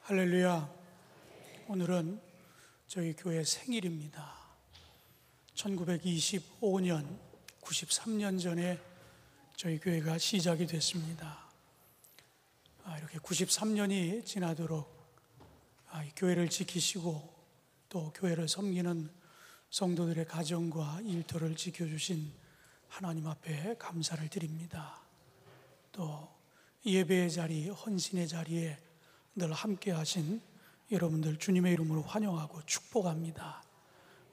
할렐루야. 오늘은 저희 교회 생일입니다. 1925년 93년 전에 저희 교회가 시작이 됐습니다. 이렇게 93년이 지나도록 이 교회를 지키시고 또 교회를 섬기는 성도들의 가정과 일터를 지켜주신 하나님 앞에 감사를 드립니다. 또 예배의 자리, 헌신의 자리에 늘 함께 하신 여러분들 주님의 이름으로 환영하고 축복합니다.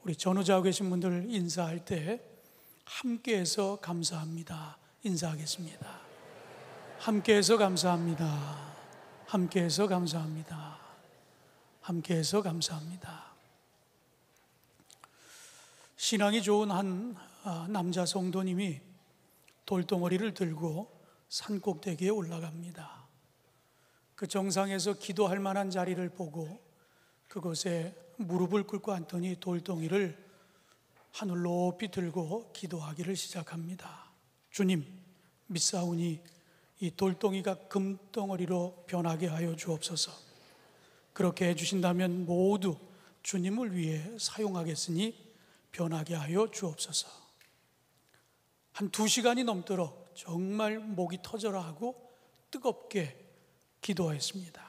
우리 전후자고 계신 분들 인사할 때 함께해서 감사합니다 인사하겠습니다. 함께해서 감사합니다. 함께해서 감사합니다. 함께해서 감사합니다. 신앙이 좋은 한 남자 성도님이 돌덩어리를 들고 산꼭대기에 올라갑니다. 그 정상에서 기도할 만한 자리를 보고 그곳에 무릎을 꿇고 앉더니 돌덩이를 하늘 높이 들고 기도하기를 시작합니다. 주님, 믿사오니 이 돌덩이가 금덩어리로 변하게 하여 주옵소서. 그렇게 해주신다면 모두 주님을 위해 사용하겠으니 변하게 하여 주옵소서. 한 2시간이 넘도록 정말 목이 터져라 하고 뜨겁게 기도했습니다.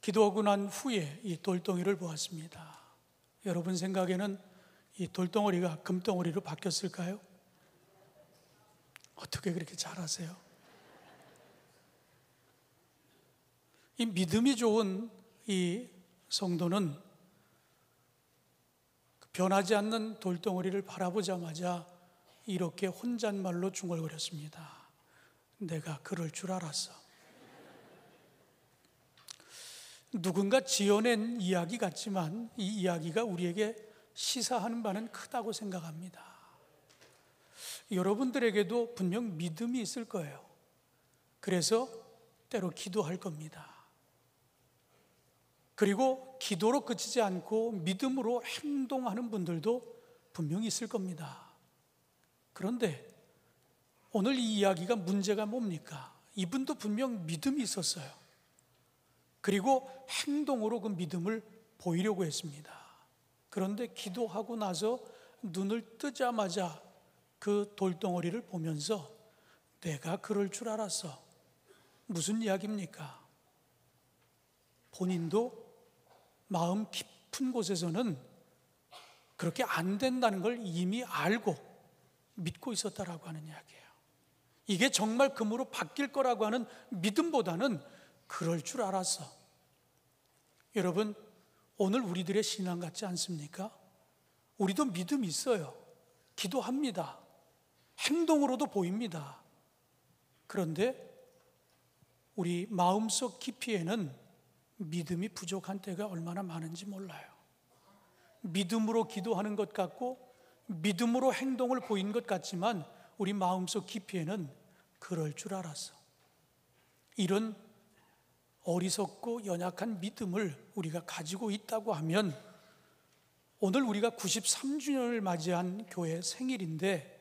기도하고 난 후에 이 돌덩이를 보았습니다. 여러분 생각에는 이 돌덩어리가 금덩어리로 바뀌었을까요? 어떻게 그렇게 잘 아세요? 이 믿음이 좋은 이 성도는 변하지 않는 돌덩어리를 바라보자마자 이렇게 혼잣말로 중얼거렸습니다. 내가 그럴 줄 알았어. 누군가 지어낸 이야기 같지만 이 이야기가 우리에게 시사하는 바는 크다고 생각합니다. 여러분들에게도 분명 믿음이 있을 거예요. 그래서 때로 기도할 겁니다. 그리고 기도로 그치지 않고 믿음으로 행동하는 분들도 분명히 있을 겁니다. 그런데 오늘 이 이야기가 문제가 뭡니까? 이분도 분명 믿음이 있었어요. 그리고 행동으로 그 믿음을 보이려고 했습니다. 그런데 기도하고 나서 눈을 뜨자마자 그 돌덩어리를 보면서 내가 그럴 줄 알았어. 무슨 이야기입니까? 본인도 마음 깊은 곳에서는 그렇게 안 된다는 걸 이미 알고 믿고 있었다라고 하는 이야기예요. 이게 정말 금으로 바뀔 거라고 하는 믿음보다는 그럴 줄 알았어. 여러분, 오늘 우리들의 신앙 같지 않습니까? 우리도 믿음이 있어요. 기도합니다. 행동으로도 보입니다. 그런데 우리 마음속 깊이에는 믿음이 부족한 때가 얼마나 많은지 몰라요. 믿음으로 기도하는 것 같고 믿음으로 행동을 보인 것 같지만 우리 마음속 깊이에는 그럴 줄 알았어. 이런 어리석고 연약한 믿음을 우리가 가지고 있다고 하면 오늘 우리가 93주년을 맞이한 교회 생일인데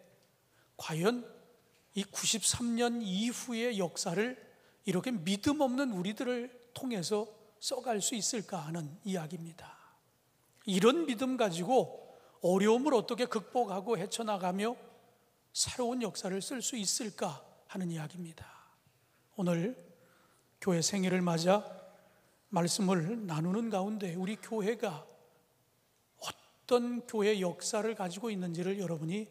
과연 이 93년 이후의 역사를 이렇게 믿음 없는 우리들을 통해서 써갈 수 있을까 하는 이야기입니다. 이런 믿음 가지고 어려움을 어떻게 극복하고 헤쳐나가며 새로운 역사를 쓸 수 있을까 하는 이야기입니다. 오늘 교회 생일을 맞아 말씀을 나누는 가운데 우리 교회가 어떤 교회 역사를 가지고 있는지를 여러분이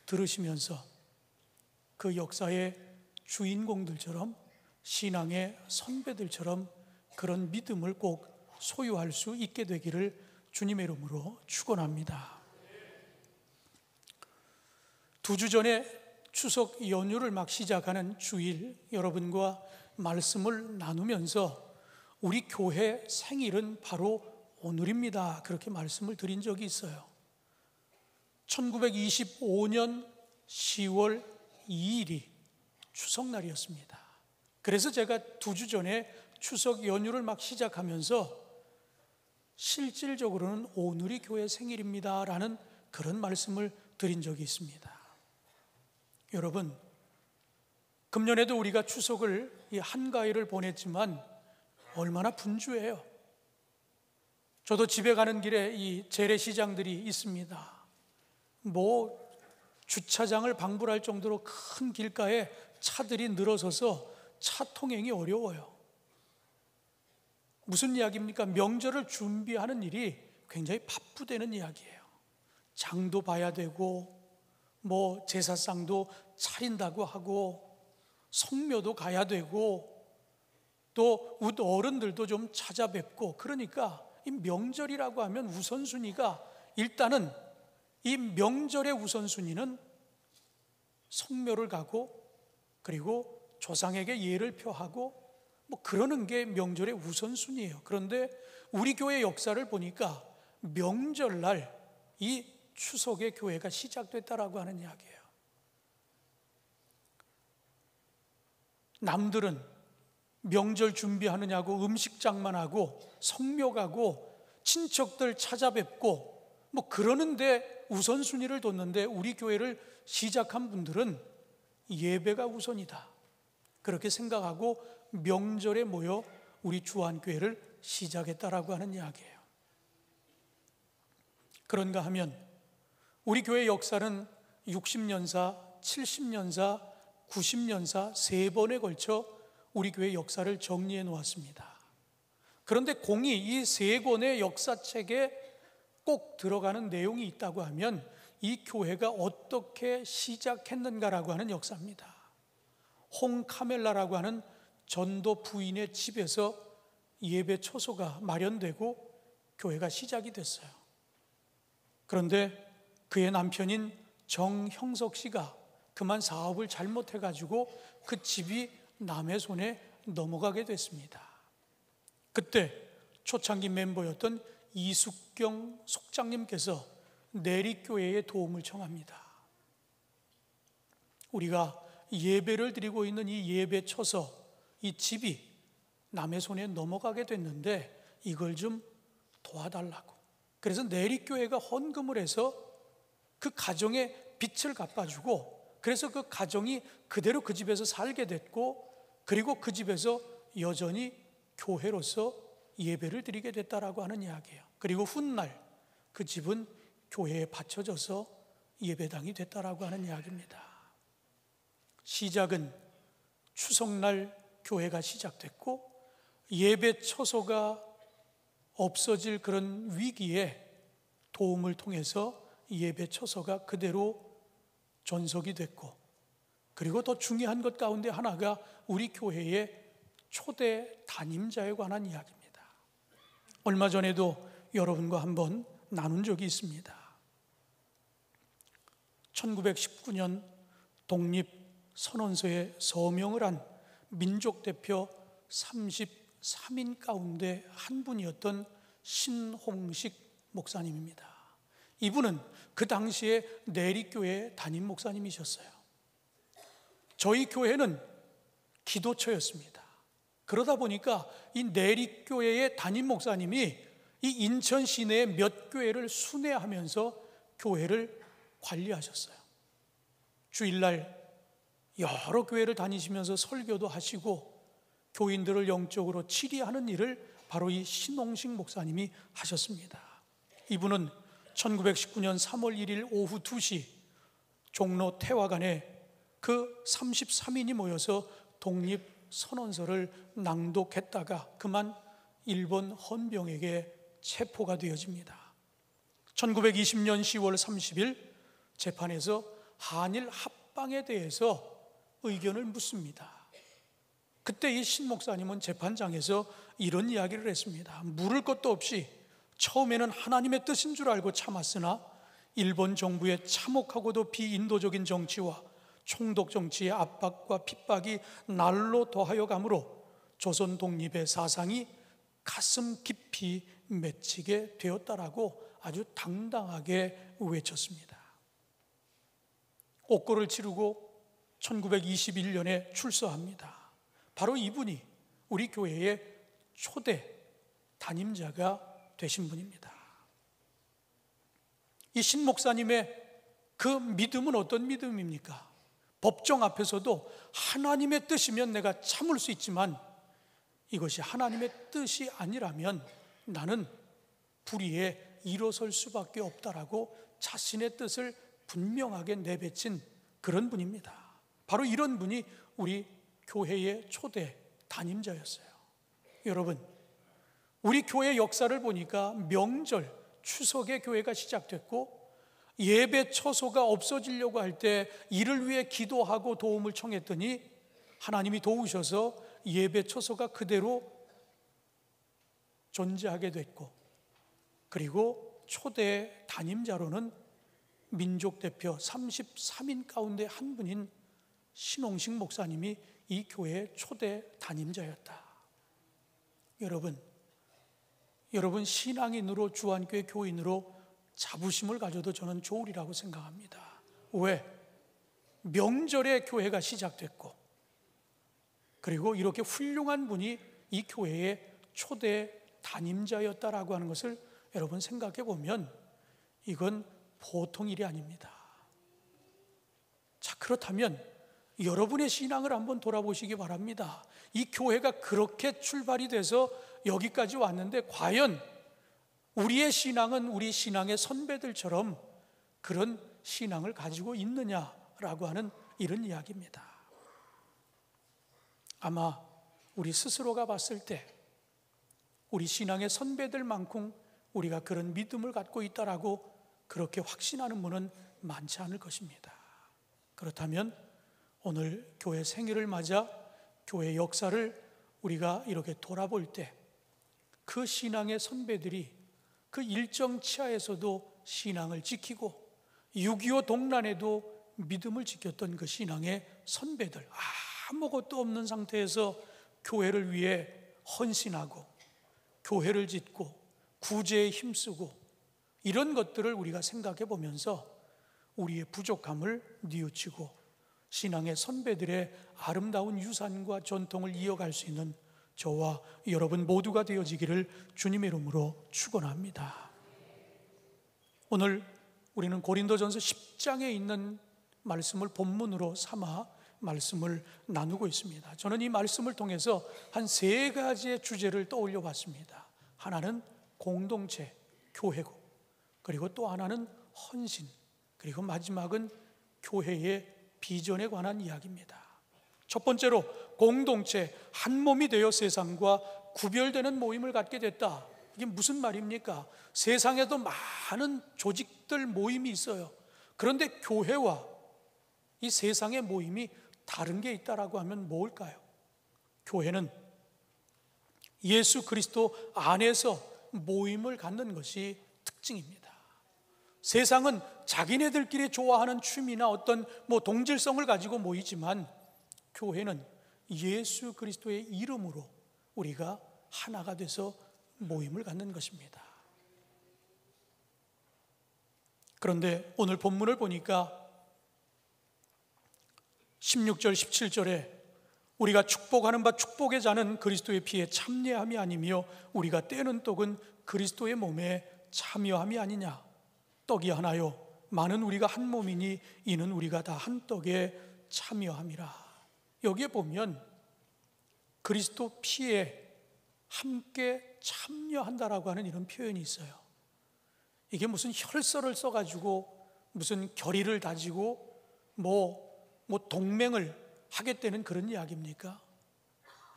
들으시면서 그 역사의 주인공들처럼 신앙의 선배들처럼 그런 믿음을 꼭 소유할 수 있게 되기를 주님의 이름으로 축원합니다. 2주 전에 추석 연휴를 막 시작하는 주일 여러분과 말씀을 나누면서 우리 교회 생일은 바로 오늘입니다. 그렇게 말씀을 드린 적이 있어요. 1925년 10월 2일이 추석날이었습니다. 그래서 제가 2주 전에 추석 연휴를 막 시작하면서 실질적으로는 오늘이 교회 생일입니다 라는 그런 말씀을 드린 적이 있습니다. 여러분, 금년에도 우리가 추석을 이 한가위를 보냈지만 얼마나 분주해요. 저도 집에 가는 길에 이 재래시장들이 있습니다. 주차장을 방불할 정도로 큰 길가에 차들이 늘어서서 차 통행이 어려워요. 무슨 이야기입니까? 명절을 준비하는 일이 굉장히 바쁘다는 이야기예요. 장도 봐야 되고 제사상도 차린다고 하고 성묘도 가야 되고 또 어른들도 좀 찾아뵙고, 그러니까 이 명절이라고 하면 우선순위가, 일단은 이 명절의 우선순위는 성묘를 가고 그리고 조상에게 예를 표하고 그러는 게 명절의 우선순위예요. 그런데 우리 교회 역사를 보니까 명절날 이 추석의 교회가 시작됐다라고 하는 이야기예요. 남들은 명절 준비하느냐고 음식장만 하고 성묘 가고 친척들 찾아뵙고 그러는데 우선순위를 뒀는데, 우리 교회를 시작한 분들은 예배가 우선이다, 그렇게 생각하고 명절에 모여 우리 주안교회를 시작했다라고 하는 이야기예요. 그런가 하면 우리 교회 역사는 60년사, 70년사, 90년사 세 번에 걸쳐 우리 교회 역사를 정리해 놓았습니다. 그런데 공이 이 세 권의 역사책에 꼭 들어가는 내용이 있다고 하면 이 교회가 어떻게 시작했는가라고 하는 역사입니다. 홍카멜라라고 하는 전도 부인의 집에서 예배 초소가 마련되고 교회가 시작이 됐어요. 그런데 그의 남편인 정형석 씨가 그만 사업을 잘못해가지고 그 집이 남의 손에 넘어가게 됐습니다. 그때 초창기 멤버였던 이숙경 속장님께서 내리교회의 도움을 청합니다. 우리가 예배를 드리고 있는 이 예배 처서, 이 집이 남의 손에 넘어가게 됐는데 이걸 좀 도와달라고. 그래서 내리교회가 헌금을 해서 그 가정의 빚을 갚아주고, 그래서 그 가정이 그대로 그 집에서 살게 됐고, 그리고 그 집에서 여전히 교회로서 예배를 드리게 됐다라고 하는 이야기예요. 그리고 훗날 그 집은 교회에 바쳐져서 예배당이 됐다라고 하는 이야기입니다. 시작은 추석날 교회가 시작됐고, 예배 처소가 없어질 그런 위기에 도움을 통해서 예배 처소가 그대로 전속이 됐고, 그리고 더 중요한 것 가운데 하나가 우리 교회의 초대 담임자에 관한 이야기입니다. 얼마 전에도 여러분과 한번 나눈 적이 있습니다. 1919년 독립선언서에 서명을 한 민족 대표 33인 가운데 한 분이었던 신홍식 목사님입니다. 이분은 그 당시에 내리교회 담임 목사님이셨어요. 저희 교회는 기도처였습니다. 그러다 보니까 이 내리교회의 담임 목사님이 이 인천 시내의 몇 교회를 순회하면서 교회를 관리하셨어요. 주일날 여러 교회를 다니시면서 설교도 하시고 교인들을 영적으로 치리하는 일을 바로 이 신홍식 목사님이 하셨습니다. 이분은 1919년 3월 1일 오후 2시 종로 태화관에 그 33인이 모여서 독립선언서를 낭독했다가 그만 일본 헌병에게 체포가 되어집니다. 1920년 10월 30일 재판에서 한일 합방에 대해서 의견을 묻습니다. 그때 이 신 목사님은 재판장에서 이런 이야기를 했습니다. 물을 것도 없이 처음에는 하나님의 뜻인 줄 알고 참았으나 일본 정부의 참혹하고도 비인도적인 정치와 총독 정치의 압박과 핍박이 날로 더하여 가므로 조선 독립의 사상이 가슴 깊이 맺히게 되었다라고 아주 당당하게 외쳤습니다. 옥고를 치르고 1921년에 출소합니다. 바로 이분이 우리 교회의 초대 담임자가 되신 분입니다. 이 신 목사님의 그 믿음은 어떤 믿음입니까? 법정 앞에서도 하나님의 뜻이면 내가 참을 수 있지만 이것이 하나님의 뜻이 아니라면 나는 불의에 일어설 수밖에 없다라고 자신의 뜻을 분명하게 내뱉은 그런 분입니다. 바로 이런 분이 우리 교회의 초대 담임자였어요. 여러분, 우리 교회 역사를 보니까 명절, 추석에 교회가 시작됐고 예배 처소가 없어지려고 할 때 이를 위해 기도하고 도움을 청했더니 하나님이 도우셔서 예배 처소가 그대로 존재하게 됐고, 그리고 초대 담임자로는 민족 대표 33인 가운데 한 분인 신홍식 목사님이 이 교회의 초대 담임자였다. 여러분 신앙인으로, 주안교회 교인으로 자부심을 가져도 저는 좋으리라고 생각합니다. 왜? 명절에 교회가 시작됐고, 그리고 이렇게 훌륭한 분이 이 교회의 초대 담임자였다라고 하는 것을 여러분 생각해 보면 이건 보통 일이 아닙니다. 자, 그렇다면 여러분의 신앙을 한번 돌아보시기 바랍니다. 이 교회가 그렇게 출발이 돼서 여기까지 왔는데 과연 우리의 신앙은 우리 신앙의 선배들처럼 그런 신앙을 가지고 있느냐라고 하는 이런 이야기입니다. 아마 우리 스스로가 봤을 때 우리 신앙의 선배들만큼 우리가 그런 믿음을 갖고 있다라고 그렇게 확신하는 분은 많지 않을 것입니다. 그렇다면 오늘 교회 생일을 맞아 교회 역사를 우리가 이렇게 돌아볼 때 그 신앙의 선배들이 그 일정 치하에서도 신앙을 지키고 6.25 동란에도 믿음을 지켰던 그 신앙의 선배들, 아무것도 없는 상태에서 교회를 위해 헌신하고 교회를 짓고 구제에 힘쓰고 이런 것들을 우리가 생각해 보면서 우리의 부족함을 뉘우치고 신앙의 선배들의 아름다운 유산과 전통을 이어갈 수 있는 저와 여러분 모두가 되어지기를 주님의 이름으로 축원합니다. 오늘 우리는 고린도전서 10장에 있는 말씀을 본문으로 삼아 말씀을 나누고 있습니다. 저는 이 말씀을 통해서 한 3가지의 주제를 떠올려 봤습니다. 하나는 공동체, 교회고, 그리고 또 하나는 헌신, 그리고 마지막은 교회의 비전에 관한 이야기입니다. 첫 번째로 공동체, 한 몸이 되어 세상과 구별되는 모임을 갖게 됐다. 이게 무슨 말입니까? 세상에도 많은 조직들 모임이 있어요. 그런데 교회와 이 세상의 모임이 다른 게 있다라고 하면 뭘까요? 교회는 예수 그리스도 안에서 모임을 갖는 것이 특징입니다. 세상은 자기네들끼리 좋아하는 취미나 어떤 동질성을 가지고 모이지만 교회는 예수 그리스도의 이름으로 우리가 하나가 돼서 모임을 갖는 것입니다. 그런데 오늘 본문을 보니까 16절 17절에 우리가 축복하는 바 축복의 자는 그리스도의 피에 참여함이 아니며 우리가 떼는 떡은 그리스도의 몸에 참여함이 아니냐. 떡이 하나요 많은 우리가 한 몸이니 이는 우리가 다 한 떡에 참여함이라. 여기에 보면 그리스도 피에 함께 참여한다라고 하는 이런 표현이 있어요. 이게 무슨 혈서를 써가지고 무슨 결의를 다지고 동맹을 하겠다는 그런 이야기입니까?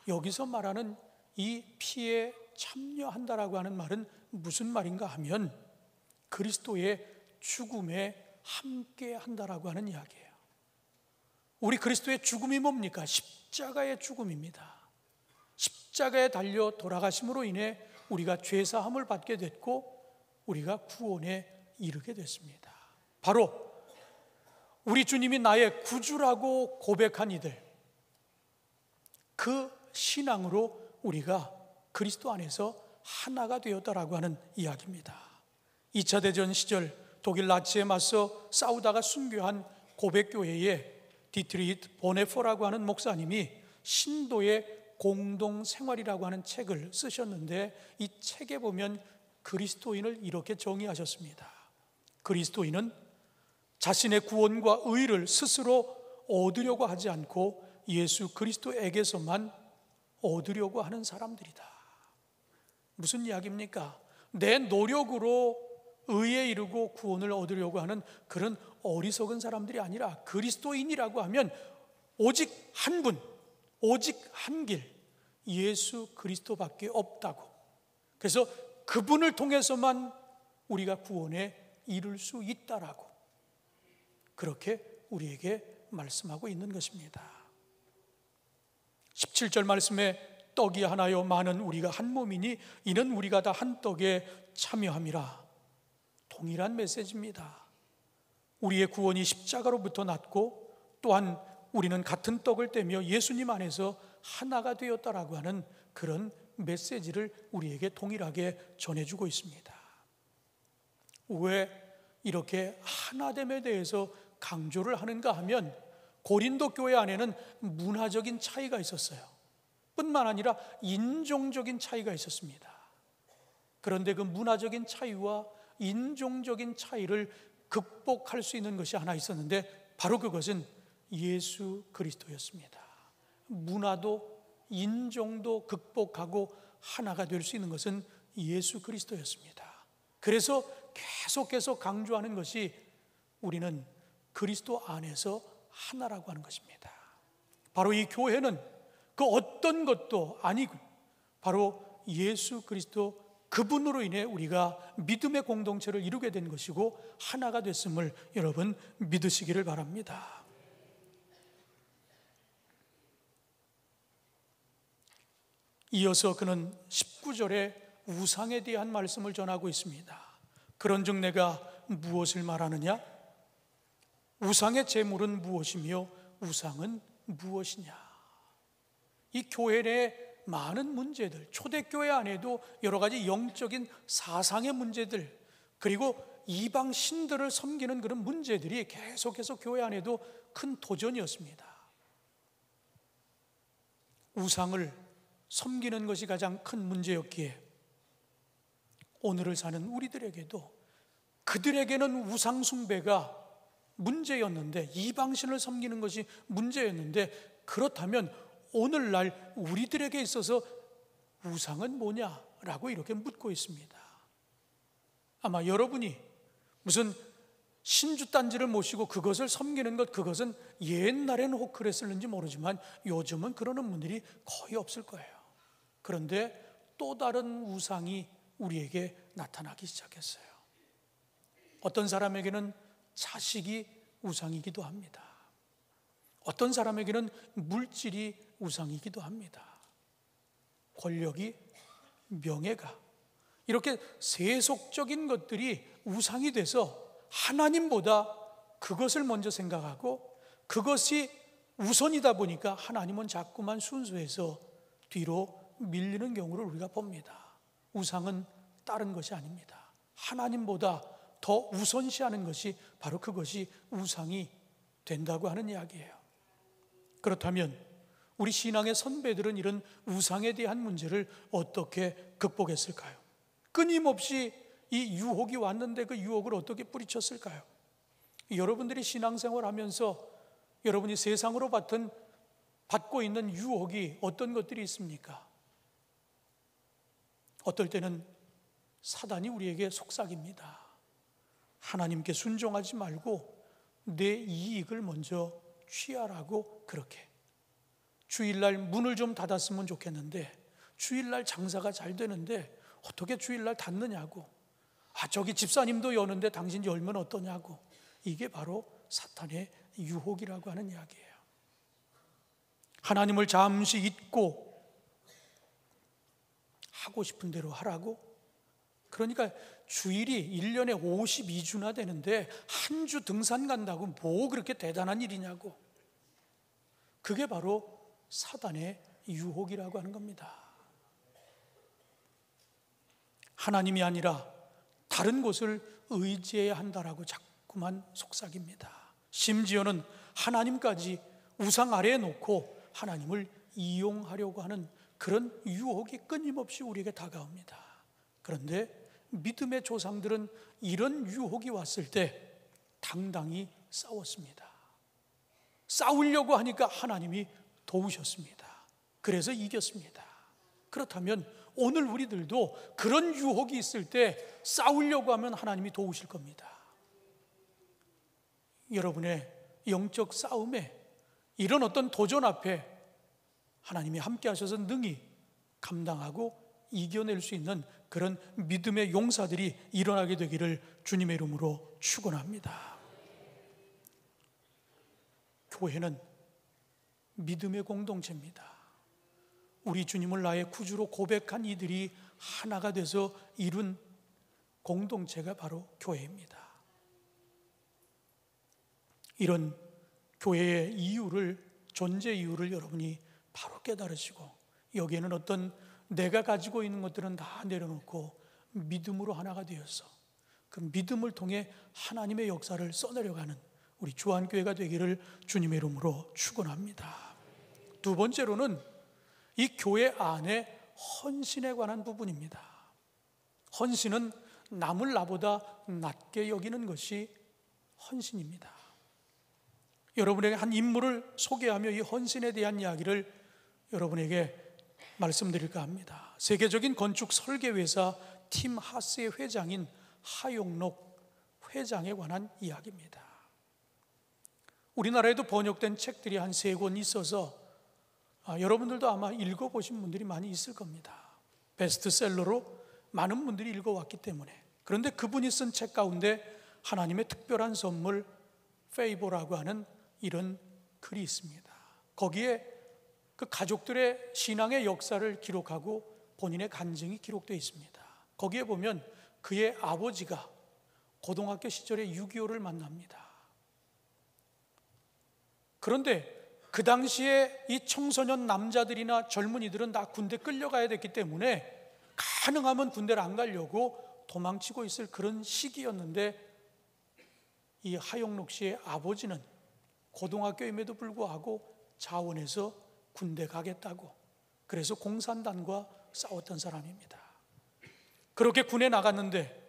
여기서 말하는 이 피에 참여한다라고 하는 말은 무슨 말인가 하면 그리스도의 죽음에 함께 한다라고 하는 이야기예요. 우리 그리스도의 죽음이 뭡니까? 십자가의 죽음입니다. 십자가에 달려 돌아가심으로 인해 우리가 죄사함을 받게 됐고 우리가 구원에 이르게 됐습니다. 바로 우리 주님이 나의 구주라고 고백한 이들, 그 신앙으로 우리가 그리스도 안에서 하나가 되었다라고 하는 이야기입니다. 2차 대전 시절 독일 나치에 맞서 싸우다가 순교한 고백교회의 디트리히트 보네퍼라고 하는 목사님이 신도의 공동생활이라고 하는 책을 쓰셨는데 이 책에 보면 그리스도인을 이렇게 정의하셨습니다. 그리스도인은 자신의 구원과 의를 스스로 얻으려고 하지 않고 예수 그리스도에게서만 얻으려고 하는 사람들이다. 무슨 이야기입니까? 내 노력으로 의에 이르고 구원을 얻으려고 하는 그런 어리석은 사람들이 아니라 그리스도인이라고 하면 오직 한 분, 오직 한 길, 예수 그리스도밖에 없다고. 그래서 그분을 통해서만 우리가 구원에 이룰 수 있다라고 그렇게 우리에게 말씀하고 있는 것입니다. 17절 말씀에 떡이 하나요 많은 우리가 한 몸이니 이는 우리가 다 한 떡에 참여함이라. 동일한 메시지입니다. 우리의 구원이 십자가로부터 났고 또한 우리는 같은 떡을 떼며 예수님 안에서 하나가 되었다라고 하는 그런 메시지를 우리에게 동일하게 전해주고 있습니다. 왜 이렇게 하나됨에 대해서 강조를 하는가 하면 고린도 교회 안에는 문화적인 차이가 있었어요. 뿐만 아니라 인종적인 차이가 있었습니다. 그런데 그 문화적인 차이와 인종적인 차이를 극복할 수 있는 것이 하나 있었는데 바로 그것은 예수 그리스도였습니다. 문화도 인종도 극복하고 하나가 될 수 있는 것은 예수 그리스도였습니다. 그래서 계속해서 강조하는 것이 우리는 그리스도 안에서 하나라고 하는 것입니다. 바로 이 교회는 그 어떤 것도 아니고 바로 예수 그리스도 그분으로 인해 우리가 믿음의 공동체를 이루게 된 것이고 하나가 됐음을 여러분 믿으시기를 바랍니다. 이어서 그는 19절에 우상에 대한 말씀을 전하고 있습니다. 그런즉 내가 무엇을 말하느냐? 우상의 제물은 무엇이며 우상은 무엇이냐? 이 교회 내 많은 문제들, 초대교회 안에도 여러 가지 영적인 사상의 문제들, 그리고 이방 신들을 섬기는 그런 문제들이 계속해서 교회 안에도 큰 도전이었습니다. 우상을 섬기는 것이 가장 큰 문제였기에 오늘을 사는 우리들에게도 그들에게는 우상 숭배가 문제였는데, 이방신을 섬기는 것이 문제였는데, 그렇다면 오늘날 우리들에게 있어서 우상은 뭐냐라고 이렇게 묻고 있습니다. 아마 여러분이 무슨 신주단지를 모시고 그것을 섬기는 것, 그것은 옛날에는 혹 그랬을는지 모르지만 요즘은 그러는 분들이 거의 없을 거예요. 그런데 또 다른 우상이 우리에게 나타나기 시작했어요. 어떤 사람에게는 자식이 우상이기도 합니다. 어떤 사람에게는 물질이 우상이기도 합니다. 권력이, 명예가, 이렇게 세속적인 것들이 우상이 돼서 하나님보다 그것을 먼저 생각하고 그것이 우선이다 보니까 하나님은 자꾸만 순수해서 뒤로 밀리는 경우를 우리가 봅니다. 우상은 다른 것이 아닙니다. 하나님보다 더 우선시하는 것이 바로 그것이 우상이 된다고 하는 이야기예요. 그렇다면 우리 신앙의 선배들은 이런 우상에 대한 문제를 어떻게 극복했을까요? 끊임없이 이 유혹이 왔는데 그 유혹을 어떻게 뿌리쳤을까요? 여러분들이 신앙생활 하면서 여러분이 세상으로 받고 있는 유혹이 어떤 것들이 있습니까? 어떨 때는 사단이 우리에게 속삭입니다. 하나님께 순종하지 말고 내 이익을 먼저 취하라고. 그렇게 주일날 문을 좀 닫았으면 좋겠는데, 주일날 장사가 잘 되는데 어떻게 주일날 닫느냐고, 저기 집사님도 여는데 당신 열면 어떠냐고. 이게 바로 사탄의 유혹이라고 하는 이야기예요. 하나님을 잠시 잊고 하고 싶은 대로 하라고. 그러니까 주일이 1년에 52주나 되는데 한 주 등산 간다고 뭐 그렇게 대단한 일이냐고. 그게 바로 사단의 유혹이라고 하는 겁니다. 하나님이 아니라 다른 곳을 의지해야 한다라고 자꾸만 속삭입니다. 심지어는 하나님까지 우상 아래에 놓고 하나님을 이용하려고 하는 그런 유혹이 끊임없이 우리에게 다가옵니다. 그런데 믿음의 조상들은 이런 유혹이 왔을 때 당당히 싸웠습니다. 싸우려고 하니까 하나님이 도우셨습니다. 그래서 이겼습니다. 그렇다면 오늘 우리들도 그런 유혹이 있을 때 싸우려고 하면 하나님이 도우실 겁니다. 여러분의 영적 싸움에 이런 어떤 도전 앞에 하나님이 함께 하셔서 능히 감당하고 이겨낼 수 있는 그런 믿음의 용사들이 일어나게 되기를 주님의 이름으로 축원합니다. 교회는 믿음의 공동체입니다. 우리 주님을 나의 구주로 고백한 이들이 하나가 돼서 이룬 공동체가 바로 교회입니다. 이런 교회의 이유를, 존재 이유를 여러분이 바로 깨달으시고, 여기에는 어떤 내가 가지고 있는 것들은 다 내려놓고 믿음으로 하나가 되어서 그 믿음을 통해 하나님의 역사를 써내려가는 우리 주안교회가 되기를 주님의 이름으로 축원합니다. 두 번째로는 이 교회 안에 헌신에 관한 부분입니다. 헌신은 남을 나보다 낮게 여기는 것이 헌신입니다. 여러분에게 한 인물을 소개하며 이 헌신에 대한 이야기를 여러분에게 말씀드릴까 합니다. 세계적인 건축 설계회사 팀 하스의 회장인 하용록 회장에 관한 이야기입니다. 우리나라에도 번역된 책들이 한 3권 있어서 여러분들도 아마 읽어보신 분들이 많이 있을 겁니다. 베스트셀러로 많은 분들이 읽어왔기 때문에. 그런데 그분이 쓴 책 가운데 하나님의 특별한 선물 페이보라고 하는 이런 글이 있습니다. 거기에 그 가족들의 신앙의 역사를 기록하고 본인의 간증이 기록되어 있습니다. 거기에 보면 그의 아버지가 고등학교 시절에 6.25를 만납니다. 그런데 그 당시에 이 청소년 남자들이나 젊은이들은 다 군대 끌려가야 됐기 때문에 가능하면 군대를 안 가려고 도망치고 있을 그런 시기였는데, 이 하용록 씨의 아버지는 고등학교임에도 불구하고 자원해서 군대 가겠다고, 그래서 공산당과 싸웠던 사람입니다. 그렇게 군에 나갔는데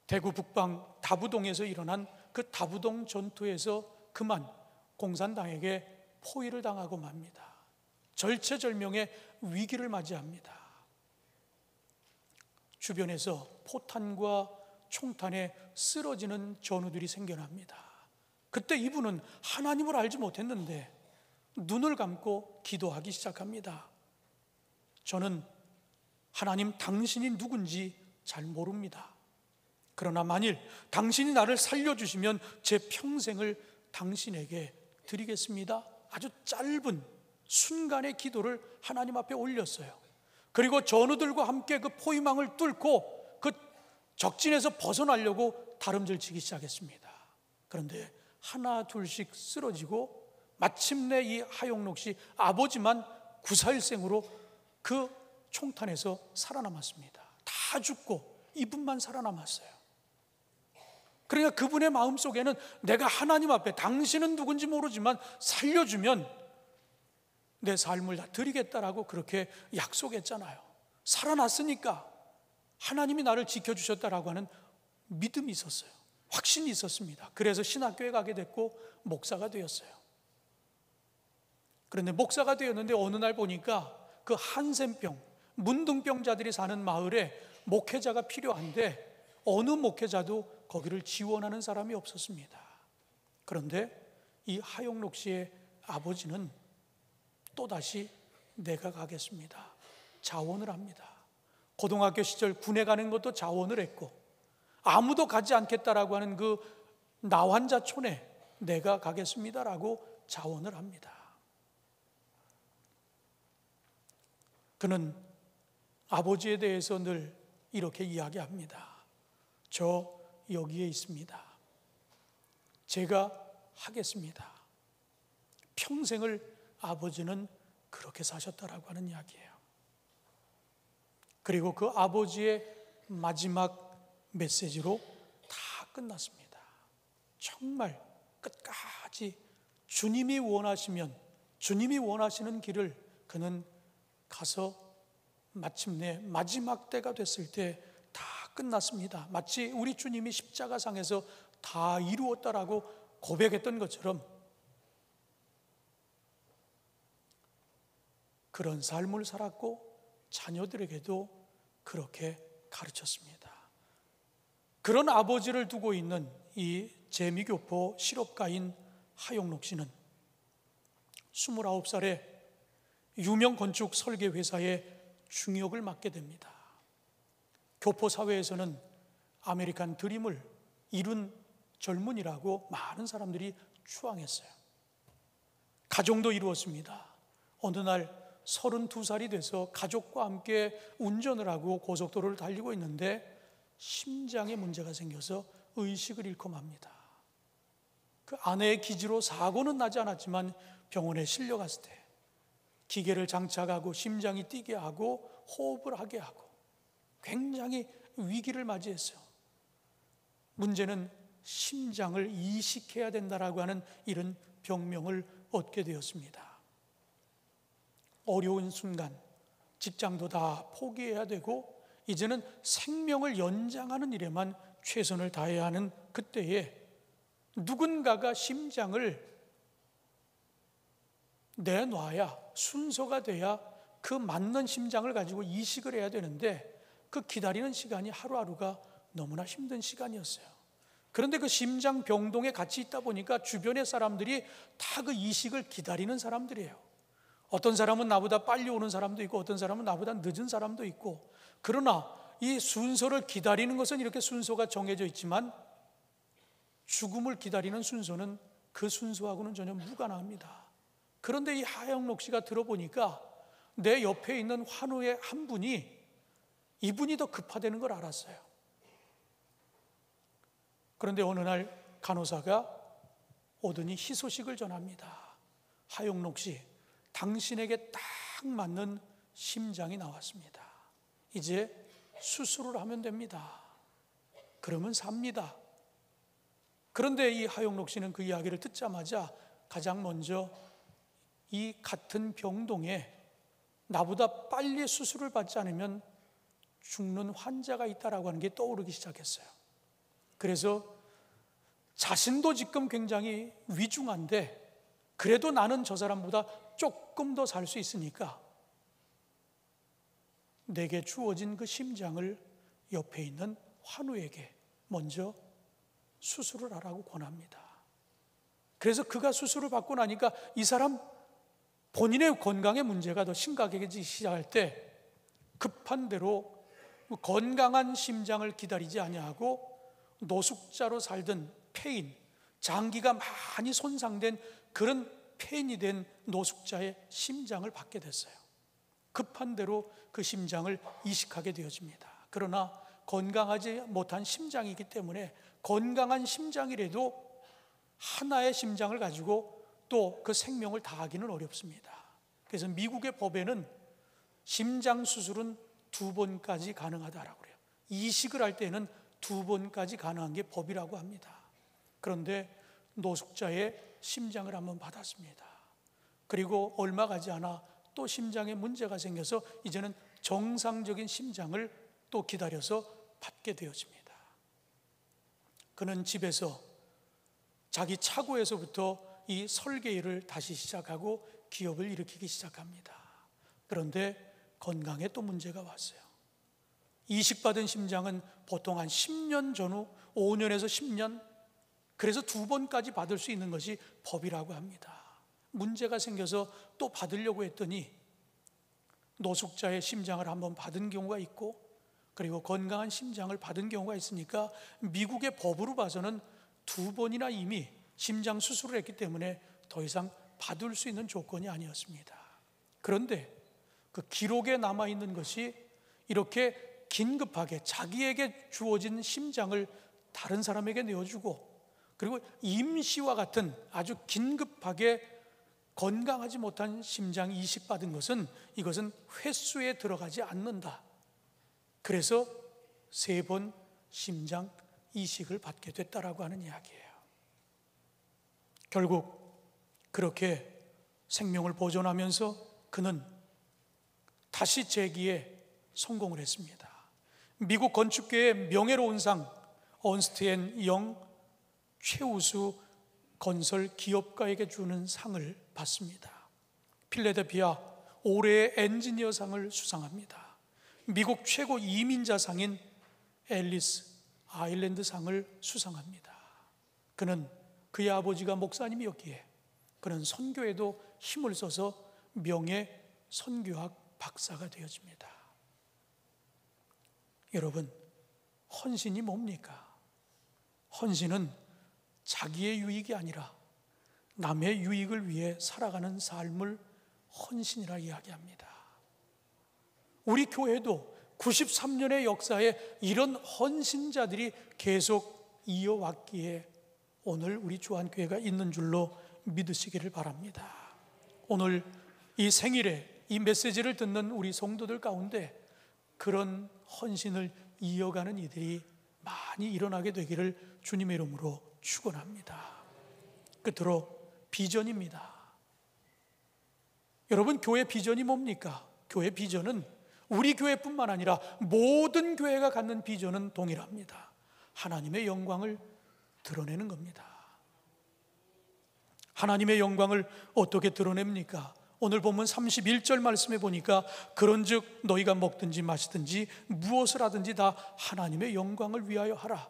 대구 북방 다부동에서 일어난 그 다부동 전투에서 그만 공산당에게 포위를 당하고 맙니다. 절체절명의 위기를 맞이합니다. 주변에서 포탄과 총탄에 쓰러지는 전우들이 생겨납니다. 그때 이분은 하나님을 알지 못했는데 눈을 감고 기도하기 시작합니다. 저는 하나님, 당신이 누군지 잘 모릅니다. 그러나 만일 당신이 나를 살려주시면 제 평생을 당신에게 드리겠습니다. 아주 짧은 순간의 기도를 하나님 앞에 올렸어요. 그리고 전우들과 함께 그 포위망을 뚫고 그 적진에서 벗어나려고 다름질치기 시작했습니다. 그런데 하나 둘씩 쓰러지고 마침내 이 하용록 씨 아버지만 구사일생으로 그 총탄에서 살아남았습니다. 다 죽고 이분만 살아남았어요. 그러니까 그분의 마음속에는 내가 하나님 앞에 당신은 누군지 모르지만 살려주면 내 삶을 다 드리겠다라고 그렇게 약속했잖아요. 살아났으니까 하나님이 나를 지켜주셨다라고 하는 믿음이 있었어요. 확신이 있었습니다. 그래서 신학교에 가게 됐고 목사가 되었어요. 그런데 목사가 되었는데 어느 날 보니까 그 한센병, 문둥병자들이 사는 마을에 목회자가 필요한데 어느 목회자도 거기를 지원하는 사람이 없었습니다. 그런데 이 하용록 씨의 아버지는 또다시 내가 가겠습니다. 자원을 합니다. 고등학교 시절 군에 가는 것도 자원을 했고 아무도 가지 않겠다라고 하는 그 나환자촌에 내가 가겠습니다라고 자원을 합니다. 그는 아버지에 대해서 늘 이렇게 이야기합니다. 저 여기에 있습니다. 제가 하겠습니다. 평생을 아버지는 그렇게 사셨다라고 하는 이야기예요. 그리고 그 아버지의 마지막 메시지로 다 끝났습니다. 정말 끝까지 주님이 원하시면, 주님이 원하시는 길을 그는 가서 마침내 마지막 때가 됐을 때 다 끝났습니다. 마치 우리 주님이 십자가상에서 다 이루었다라고 고백했던 것처럼 그런 삶을 살았고 자녀들에게도 그렇게 가르쳤습니다. 그런 아버지를 두고 있는 이 재미교포 실업가인 하용록 씨는 29살에 유명 건축 설계 회사의 중역을 맡게 됩니다. 교포 사회에서는 아메리칸 드림을 이룬 젊은이라고 많은 사람들이 추앙했어요. 가정도 이루었습니다. 어느 날 32살이 돼서 가족과 함께 운전을 하고 고속도로를 달리고 있는데 심장에 문제가 생겨서 의식을 잃고 맙니다. 그 아내의 기지로 사고는 나지 않았지만 병원에 실려갔을 때 기계를 장착하고 심장이 뛰게 하고 호흡을 하게 하고 굉장히 위기를 맞이했어요. 문제는 심장을 이식해야 된다라고 하는 이런 병명을 얻게 되었습니다. 어려운 순간 직장도 다 포기해야 되고 이제는 생명을 연장하는 일에만 최선을 다해야 하는 그때에 누군가가 심장을 내놔야 순서가 돼야 그 맞는 심장을 가지고 이식을 해야 되는데 그 기다리는 시간이 하루하루가 너무나 힘든 시간이었어요. 그런데 그 심장 병동에 같이 있다 보니까 주변의 사람들이 다 그 이식을 기다리는 사람들이에요. 어떤 사람은 나보다 빨리 오는 사람도 있고 어떤 사람은 나보다 늦은 사람도 있고, 그러나 이 순서를 기다리는 것은 이렇게 순서가 정해져 있지만 죽음을 기다리는 순서는 그 순서하고는 전혀 무관합니다. 그런데 이 하영록 씨가 들어보니까 내 옆에 있는 환우의 한 분이 이분이 더 급하다는 걸 알았어요. 그런데 어느 날 간호사가 오더니 희소식을 전합니다. 하영록 씨, 당신에게 딱 맞는 심장이 나왔습니다. 이제 수술을 하면 됩니다. 그러면 삽니다. 그런데 이 하영록 씨는 그 이야기를 듣자마자 가장 먼저 이 같은 병동에 나보다 빨리 수술을 받지 않으면 죽는 환자가 있다라고 하는 게 떠오르기 시작했어요. 그래서 자신도 지금 굉장히 위중한데 그래도 나는 저 사람보다 조금 더 살 수 있으니까 내게 주어진 그 심장을 옆에 있는 환우에게 먼저 수술을 하라고 권합니다. 그래서 그가 수술을 받고 나니까 이 사람 본인의 건강에 문제가 더 심각해지기 시작할 때 급한 대로 건강한 심장을 기다리지 아니하고 노숙자로 살던 폐인, 장기가 많이 손상된 그런 폐인이 된 노숙자의 심장을 받게 됐어요. 급한 대로 그 심장을 이식하게 되어집니다. 그러나 건강하지 못한 심장이기 때문에 건강한 심장이라도 하나의 심장을 가지고 또 그 생명을 다하기는 어렵습니다. 그래서 미국의 법에는 심장 수술은 2번까지 가능하다라고 그래요. 이식을 할 때는 2번까지 가능한 게 법이라고 합니다. 그런데 노숙자의 심장을 한번 받았습니다. 그리고 얼마 가지 않아 또 심장에 문제가 생겨서 이제는 정상적인 심장을 또 기다려서 받게 되어집니다. 그는 집에서 자기 차고에서부터 이 설계 일을 다시 시작하고 기업을 일으키기 시작합니다. 그런데 건강에 또 문제가 왔어요. 이식받은 심장은 보통 한 10년 전후 5년에서 10년, 그래서 2번까지 받을 수 있는 것이 법이라고 합니다. 문제가 생겨서 또 받으려고 했더니 노숙자의 심장을 한번 받은 경우가 있고 그리고 건강한 심장을 받은 경우가 있으니까 미국의 법으로 봐서는 2번이나 이미 심장 수술을 했기 때문에 더 이상 받을 수 있는 조건이 아니었습니다. 그런데 그 기록에 남아있는 것이 이렇게 긴급하게 자기에게 주어진 심장을 다른 사람에게 내어주고 그리고 임시와 같은 아주 긴급하게 건강하지 못한 심장 이식받은 것은 이것은 횟수에 들어가지 않는다. 그래서 3번 심장 이식을 받게 됐다라고 하는 이야기예요. 결국 그렇게 생명을 보존하면서 그는 다시 재기에 성공을 했습니다. 미국 건축계의 명예로운 상 언스트 앤 영 최우수 건설 기업가에게 주는 상을 받습니다. 필라델피아 올해의 엔지니어상을 수상합니다. 미국 최고 이민자상인 앨리스 아일랜드상을 수상합니다. 그는 그의 아버지가 목사님이었기에 그는 선교에도 힘을 써서 명예 선교학 박사가 되어집니다. 여러분, 헌신이 뭡니까? 헌신은 자기의 유익이 아니라 남의 유익을 위해 살아가는 삶을 헌신이라 이야기합니다. 우리 교회도 93년의 역사에 이런 헌신자들이 계속 이어왔기에 오늘 우리 주한교회가 있는 줄로 믿으시기를 바랍니다. 오늘 이 생일에 이 메시지를 듣는 우리 성도들 가운데 그런 헌신을 이어가는 이들이 많이 일어나게 되기를 주님의 이름으로 축원합니다. 끝으로 비전입니다. 여러분, 교회 비전이 뭡니까? 교회 비전은 우리 교회뿐만 아니라 모든 교회가 갖는 비전은 동일합니다. 하나님의 영광을 드러내는 겁니다. 하나님의 영광을 어떻게 드러냅니까? 오늘 본문 31절 말씀에 보니까 그런즉 너희가 먹든지 마시든지 무엇을 하든지 다 하나님의 영광을 위하여 하라.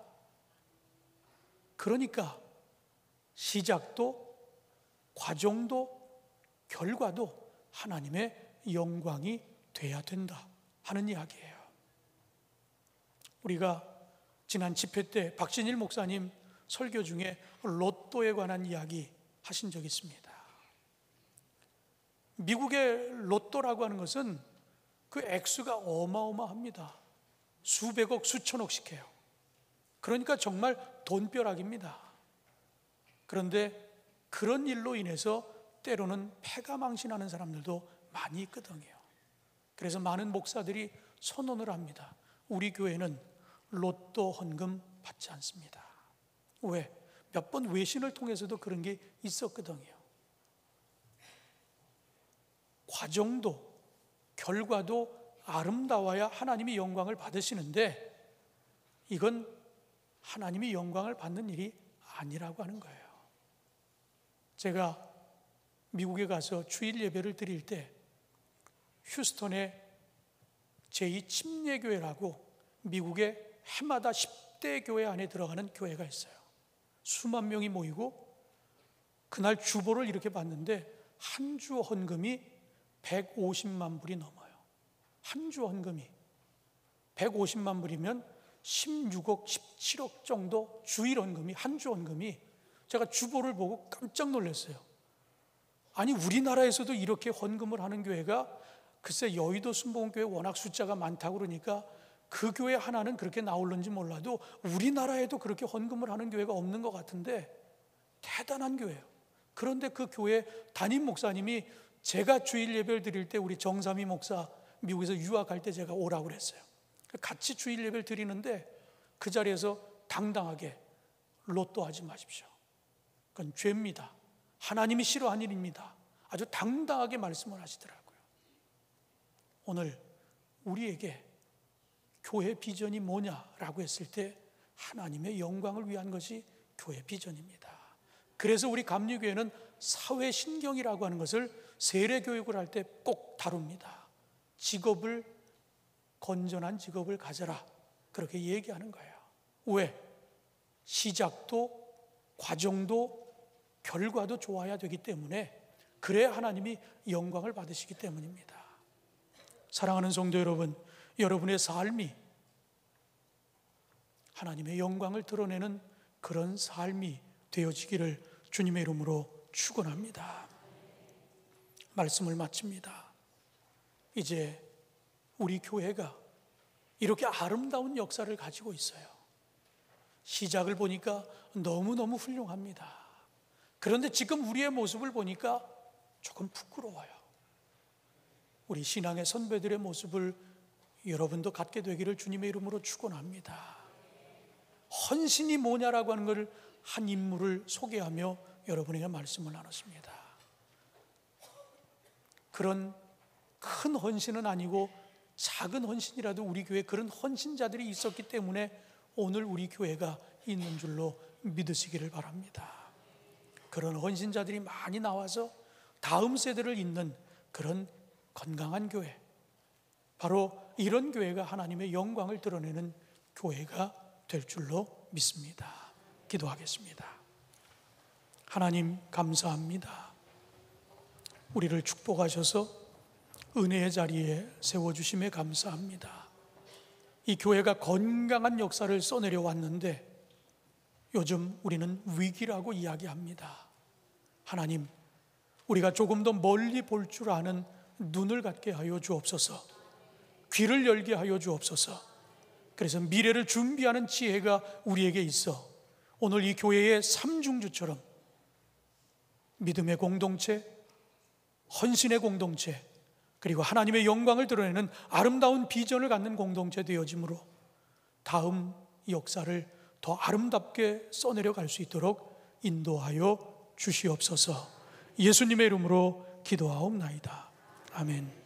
그러니까 시작도 과정도 결과도 하나님의 영광이 돼야 된다 하는 이야기예요. 우리가 지난 집회 때 박신일 목사님 설교 중에 로또에 관한 이야기 하신 적이 있습니다. 미국의 로또라고 하는 것은 그 액수가 어마어마합니다. 수백억, 수천억씩 해요. 그러니까 정말 돈벼락입니다. 그런데 그런 일로 인해서 때로는 패가망신하는 사람들도 많이 있거든요. 그래서 많은 목사들이 선언을 합니다. 우리 교회는 로또 헌금 받지 않습니다. 왜? 몇 번 외신을 통해서도 그런 게 있었거든요. 과정도 결과도 아름다워야 하나님이 영광을 받으시는데 이건 하나님이 영광을 받는 일이 아니라고 하는 거예요. 제가 미국에 가서 주일 예배를 드릴 때 휴스턴의 제2침례교회라고 미국의 해마다 10대 교회 안에 들어가는 교회가 있어요. 수만 명이 모이고 그날 주보를 이렇게 봤는데 한 주 헌금이 150만 불이 넘어요. 한 주 헌금이 150만 불이면 16억, 17억 정도 주일 헌금이, 한 주 헌금이. 제가 주보를 보고 깜짝 놀랐어요. 아니, 우리나라에서도 이렇게 헌금을 하는 교회가, 글쎄 여의도 순복음교회 워낙 숫자가 많다고 그러니까 그 교회 하나는 그렇게 나올는지 몰라도 우리나라에도 그렇게 헌금을 하는 교회가 없는 것 같은데 대단한 교회예요. 그런데 그 교회 담임 목사님이 제가 주일 예배를 드릴 때 우리 정삼희 목사 미국에서 유학할 때 제가 오라고 그랬어요. 같이 주일 예배를 드리는데 그 자리에서 당당하게 로또 하지 마십시오. 그건 죄입니다. 하나님이 싫어하는 일입니다. 아주 당당하게 말씀을 하시더라고요. 오늘 우리에게 교회 비전이 뭐냐라고 했을 때 하나님의 영광을 위한 것이 교회 비전입니다. 그래서 우리 감리교회는 사회신경이라고 하는 것을 세례교육을 할 때 꼭 다룹니다. 직업을, 건전한 직업을 가져라, 그렇게 얘기하는 거예요. 왜? 시작도 과정도 결과도 좋아야 되기 때문에, 그래야 하나님이 영광을 받으시기 때문입니다. 사랑하는 성도 여러분, 여러분의 삶이 하나님의 영광을 드러내는 그런 삶이 되어지기를 주님의 이름으로 축원합니다. 말씀을 마칩니다. 이제 우리 교회가 이렇게 아름다운 역사를 가지고 있어요. 시작을 보니까 너무너무 훌륭합니다. 그런데 지금 우리의 모습을 보니까 조금 부끄러워요. 우리 신앙의 선배들의 모습을 여러분도 갖게 되기를 주님의 이름으로 축원합니다. 헌신이 뭐냐라고 하는 것을 한 인물을 소개하며 여러분에게 말씀을 나눴습니다. 그런 큰 헌신은 아니고 작은 헌신이라도 우리 교회에 그런 헌신자들이 있었기 때문에 오늘 우리 교회가 있는 줄로 믿으시기를 바랍니다. 그런 헌신자들이 많이 나와서 다음 세대를 잇는 그런 건강한 교회, 바로 이런 교회가 하나님의 영광을 드러내는 교회가 될 줄로 믿습니다. 기도하겠습니다. 하나님 감사합니다. 우리를 축복하셔서 은혜의 자리에 세워주심에 감사합니다. 이 교회가 건강한 역사를 써내려 왔는데 요즘 우리는 위기라고 이야기합니다. 하나님, 우리가 조금 더 멀리 볼 줄 아는 눈을 갖게 하여 주옵소서. 귀를 열게 하여 주옵소서. 그래서 미래를 준비하는 지혜가 우리에게 있어 오늘 이 교회의 삼중주처럼 믿음의 공동체, 헌신의 공동체, 그리고 하나님의 영광을 드러내는 아름다운 비전을 갖는 공동체 되어짐으로 다음 역사를 더 아름답게 써내려 갈 수 있도록 인도하여 주시옵소서. 예수님의 이름으로 기도하옵나이다. 아멘.